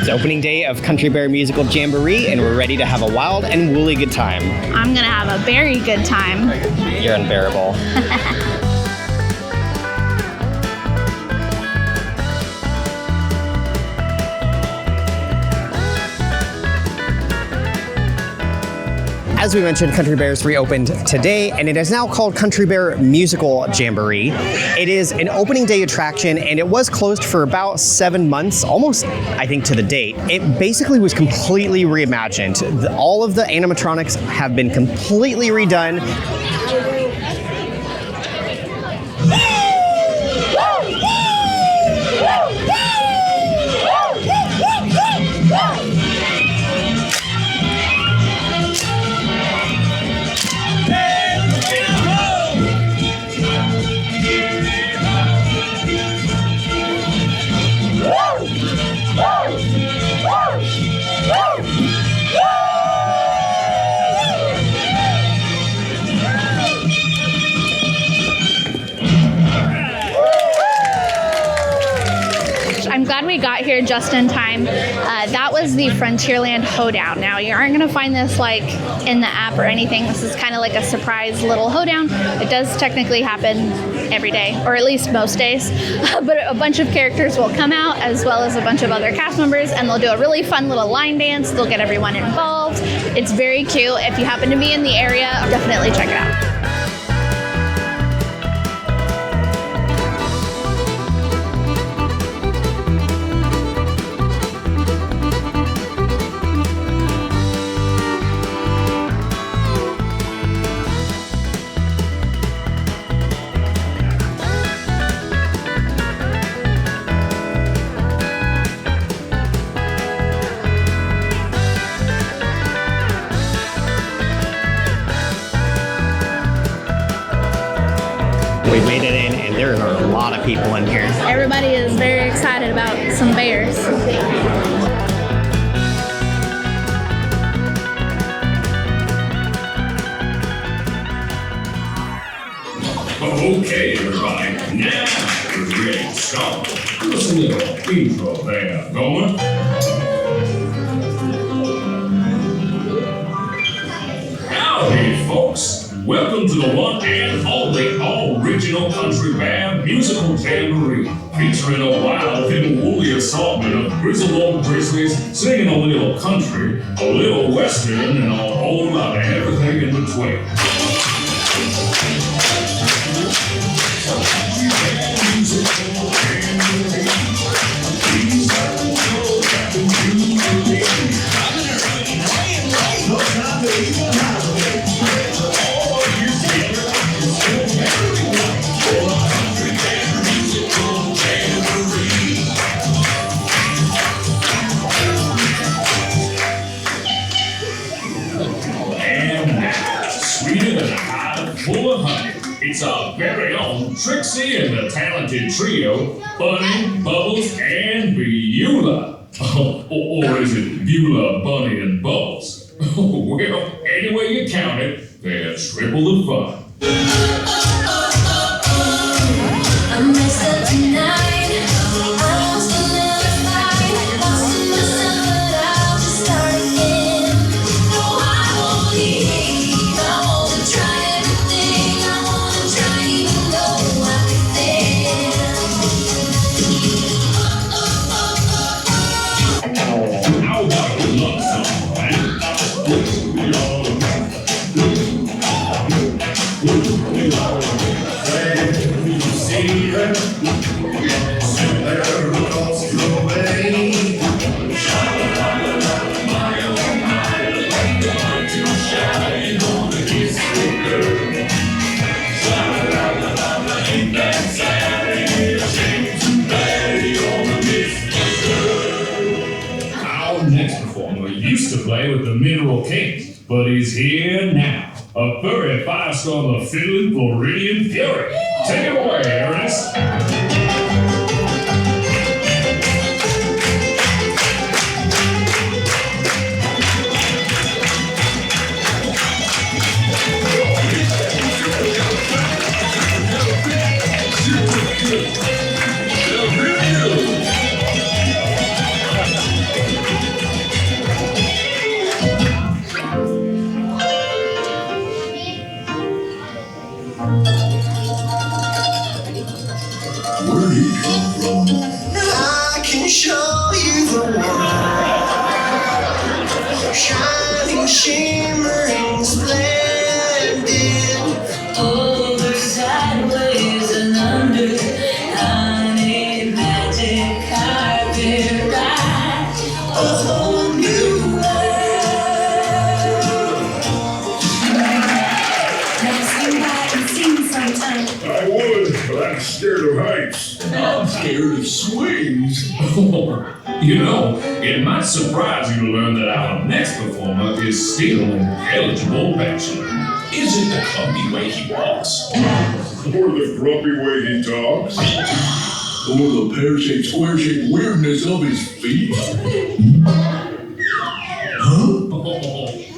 It's opening day of Country Bear Musical Jamboree, and we're ready to have a wild and woolly good time. I'm gonna have a very good time. You're unbearable. As we mentioned, Country Bears reopened today, and it is now called Country Bear Musical Jamboree. It is an opening day attraction, and it was closed for about 7 months, almost, I think, to the date. It basically was completely reimagined. All of the animatronics have been completely redone. I'm glad we got here just in time. That was the Frontierland Hoedown. Now, you aren't going to find this like in the app or anything. This is kind of like a surprise little hoedown. It does technically happen every day, or at least most days. But a bunch of characters will come out, as well as a bunch of other cast members, and they'll do a really fun little line dance. They'll get everyone involved. It's very cute. If you happen to be in the area, definitely check it out. We made it in, and there are a lot of people in here. Everybody is very excited about some bears. Okay, everybody, now we're ready to stomp. Give us a little intro there, going. Howdy, folks. Welcome to the one and only original Country Bear Musical Jamboree, featuring a wild and woolly assortment of grizzled old grizzlies singing a little country, a little western, and a whole lot of everything in between. It's our very own Trixie and the talented trio, Bunny, Bubbles, and Beulah. Or is it Beulah, Bunny, and Bubbles? Well, any way you count it, they're triple the fun. I'm messed up tonight. I lost a little fight. Lost in myself, but I'll just start again. No, I won't leave. I want to try everything. I want to try even though I can fail. How about a love song, man? See her, sit there across the way. My oh my, I'm too shy, gonna kiss the girl. Ain't that sad? Ain't it a shame to play on the miss the girl? Our next performer used to play with the Mineral Kings, but he's here now. A furry five-star fiddling Floridian Fury. Take it away, Ernest. scared of swings. You know, it might surprise you to learn that our next performer is still an eligible bachelor. Is it the clumpy way he walks? Or the grumpy way he talks? Or the pear-shaped, square-shaped weirdness of his feet? Huh?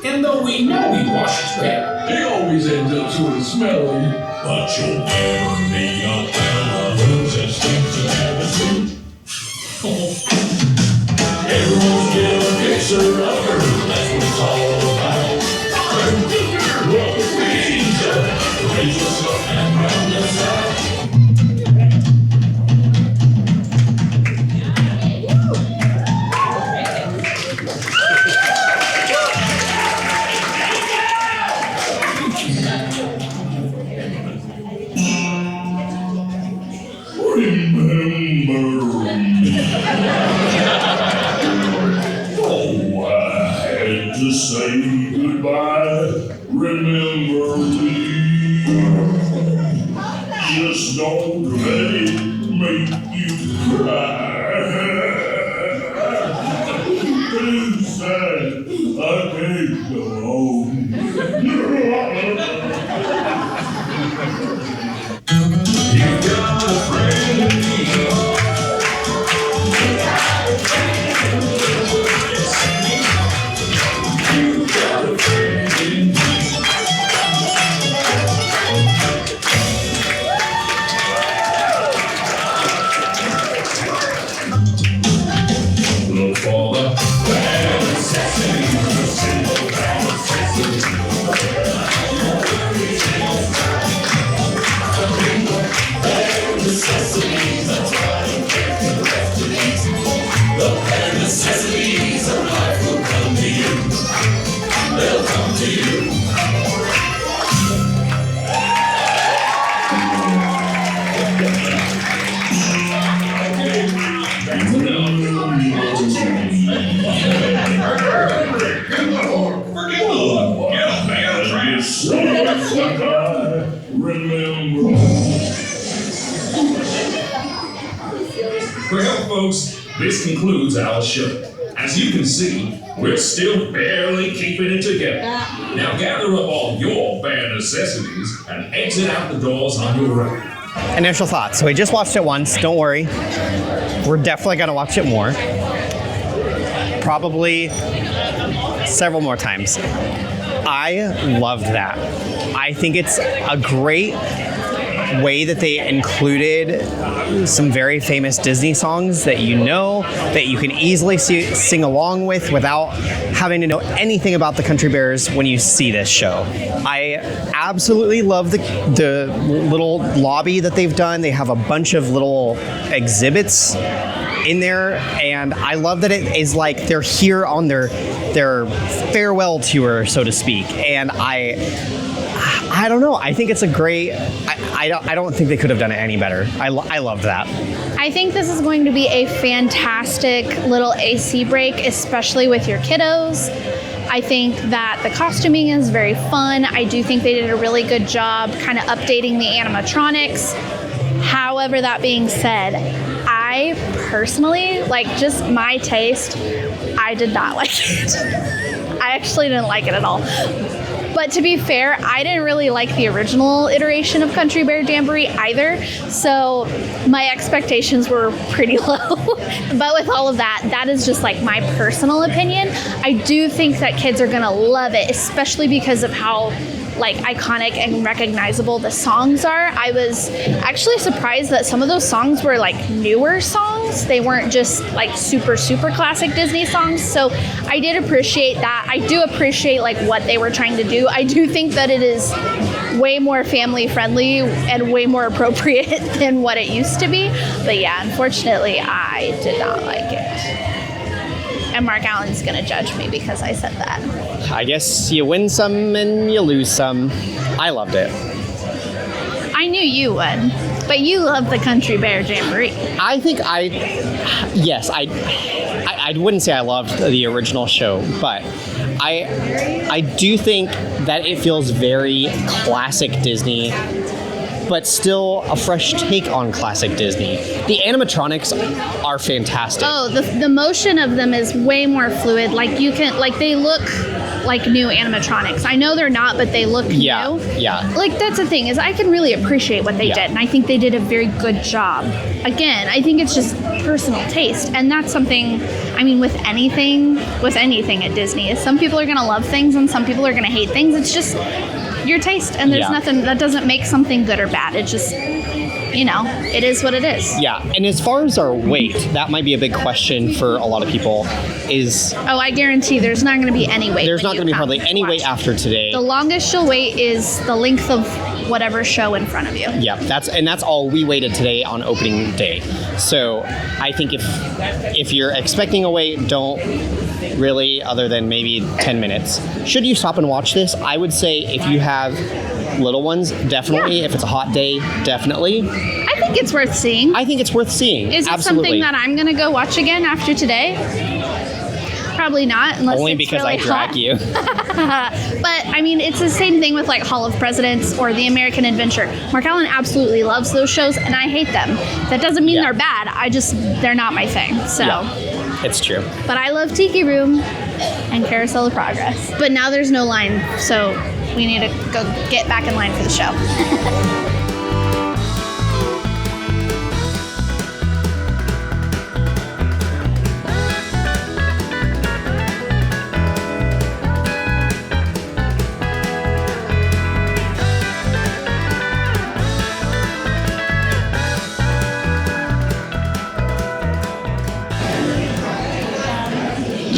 And though we know he washes well, he always ends up sort of smelly. But you'll never meet a fella who just thinks to have a suit. Everyone's getting a picture of her, that's what it's all about. Raise us up and round us out. Remember me. Oh, I had to say goodbye. Remember me. Just don't let it make you cry. Too sad, I can't go home. You got a friend in me. You got a friend in me. Look for the bad necessities, the simple bad necessities. Bare necessities, that's why I don't care for the rest of these. The bare necessities of life will come to you. They'll come to you. Well, folks, this concludes our show. As you can see, we're still barely keeping it together. Now gather up all your bare necessities and exit out the doors on your own. Initial thoughts. So we just watched it once. Don't worry. We're definitely going to watch it more. Probably several more times. I loved that. I think it's a great way that they included some very famous Disney songs that you know, that you can easily sing along with without having to know anything about the Country Bears when you see this show. I absolutely love the little lobby that they've done. They have a bunch of little exhibits in there, and I love that it is like they're here on their farewell tour, so to speak. And I don't know. I think it's a great. I don't think they could have done it any better. I love that. I think this is going to be a fantastic little AC break, especially with your kiddos. I think that the costuming is very fun. I do think they did a really good job kind of updating the animatronics. However, that being said, I personally, like, just my taste, I did not like it. I actually didn't like it at all. But to be fair, I didn't really like the original iteration of Country Bear Jamboree either, so my expectations were pretty low. But with all of that, that is just like my personal opinion. I do think that kids are gonna love it, especially because of how like iconic and recognizable the songs are. I was actually surprised that some of those songs were like newer songs. They weren't just like super classic Disney songs. So I did appreciate that. I do appreciate like what they were trying to do. I do think that it is way more family friendly and way more appropriate than what it used to be. But yeah, unfortunately, I did not like it. And Mark Allen's gonna judge me because I said that. I guess you win some and you lose some. I loved it. I knew you would, but you love the Country Bear Jamboree. I think I wouldn't say I loved the original show, but I do think that it feels very classic Disney. but still a fresh take on classic Disney. The animatronics are fantastic. Oh, the motion of them is way more fluid. Like they look like new animatronics. I know they're not, but they look new. Yeah. Like that's the thing is I can really appreciate what they did, and I think they did a very good job. Again, I think it's just personal taste, and that's something. I mean, with anything at Disney, is some people are going to love things and some people are going to hate things. It's just your taste, and there's nothing that doesn't make something good or bad. It just, it is what it is. Yeah, and as far as our weight, that might be a big question for a lot of people. I guarantee there's not going to be any weight. There's not going to be hardly any weight after today. The longest you'll wait is the length of whatever show in front of you. Yeah, that's all we waited today on opening day. So I think if you're expecting a wait, don't really, other than maybe 10 minutes. Should you stop and watch this? I would say if you have little ones, definitely. Yeah. If it's a hot day, definitely. I think it's worth seeing. I think it's worth seeing. Is it something that I'm going to go watch again after today? Probably not, unless only it's because really I drag hot. you. But I mean, it's the same thing with like Hall of Presidents or The American Adventure. Mark Allen absolutely loves those shows, and I hate them. That doesn't mean they're bad. They're not my thing. So. Yeah, it's true. But I love Tiki Room and Carousel of Progress. But now there's no line, so we need to go get back in line for the show.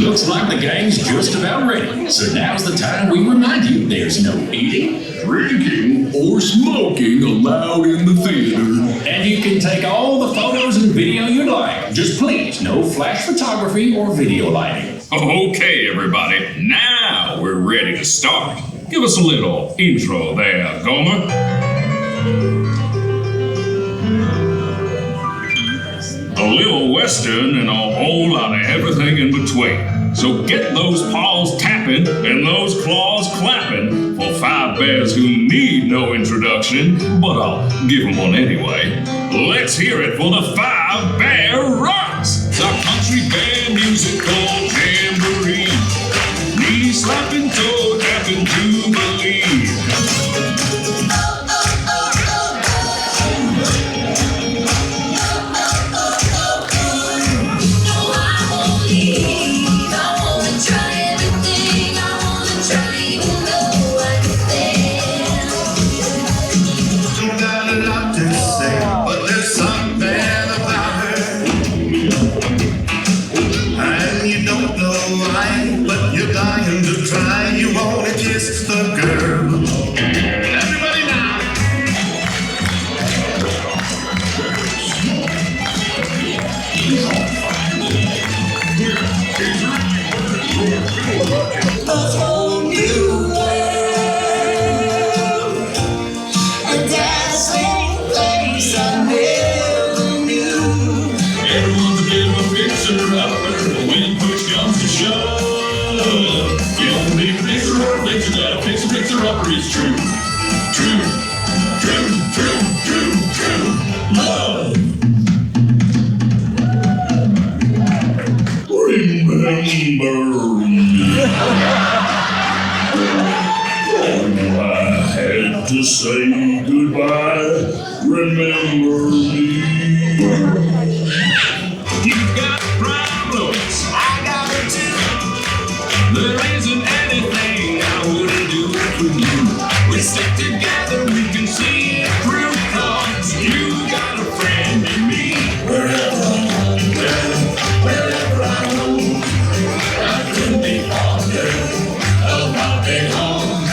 Looks like the gang's just about ready. So now's the time we remind you there's no eating, drinking, or smoking allowed in the theater. And you can take all the photos and video you'd like. Just please, no flash photography or video lighting. Okay, everybody. Now we're ready to start. Give us a little intro there, Gomer. A little western and a whole lot of everything in between. So get those paws tapping and those claws clapping for 5 bears who need no introduction, but I'll give them one anyway. Let's hear it for the 5 Bear Rocks, the Country Bear Musical Jamboree. Knee slapping, toe tapping to believe. Love. Remember me. I had to say goodbye. Remember me. You got problems, I got it too. There isn't anything I wouldn't do for you. We stick together, we can see it through. 'Cause you got a friend in me. Wherever I go, I couldn't be fonder of my big home.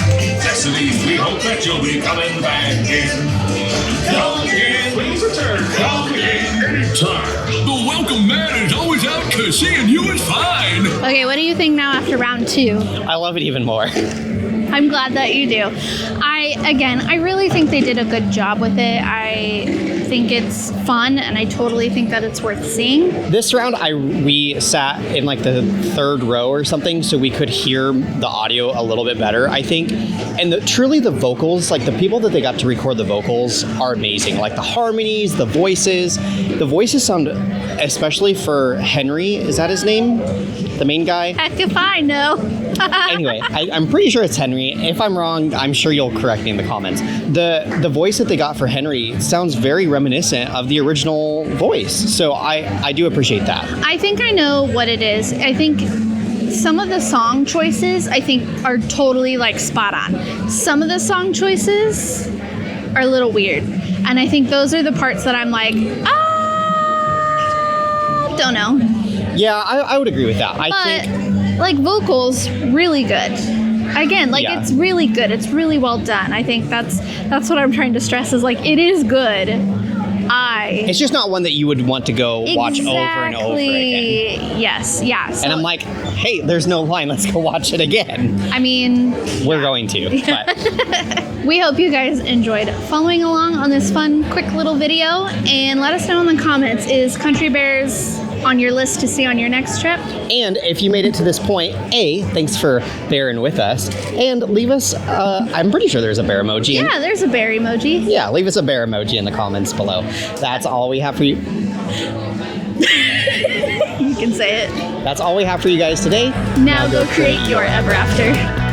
Texas, we hope that you'll be coming back again. Come again, please return. Come again, anytime. The welcome mat is always out, 'cause seeing you is fine. Okay, what do you think now after round 2? I love it even more. I'm glad that you do. I really think they did a good job with it. think it's fun, and I totally think that it's worth seeing. This round, we sat in like the third row or something, so we could hear the audio a little bit better, I think. And truly the vocals, like the people that they got to record the vocals are amazing. Like the harmonies, the voices. The voices sound, especially for Henry, is that his name? The main guy? Heck if I know. Anyway, I'm pretty sure it's Henry. If I'm wrong, I'm sure you'll correct me in the comments. The voice that they got for Henry sounds very reminiscent of the original voice. So I do appreciate that. I think I know what it is. I think some of the song choices, I think, are totally like spot on. Some of the song choices are a little weird. And I think those are the parts that I'm like, don't know. Yeah, I would agree with that. I think Like vocals, really good. Again, like Yeah. it's really good. It's really well done. I think that's what I'm trying to stress is like it is good. it's just not one that you would want to go watch over and over again. Yes, yeah. So, And I'm like, hey, there's no line. Let's go watch it again. I mean, We're going to. But we hope you guys enjoyed following along on this fun, quick little video. And let us know in the comments, is Country Bears on your list to see on your next trip? and if you made it to this point, thanks for bearing with us. And leave us, I'm pretty sure there's a bear emoji. Yeah, there's a bear emoji. Yeah, leave us a bear emoji in the comments below. That's all we have for you. You can say it. That's all we have for you guys today. Now go create your ever after.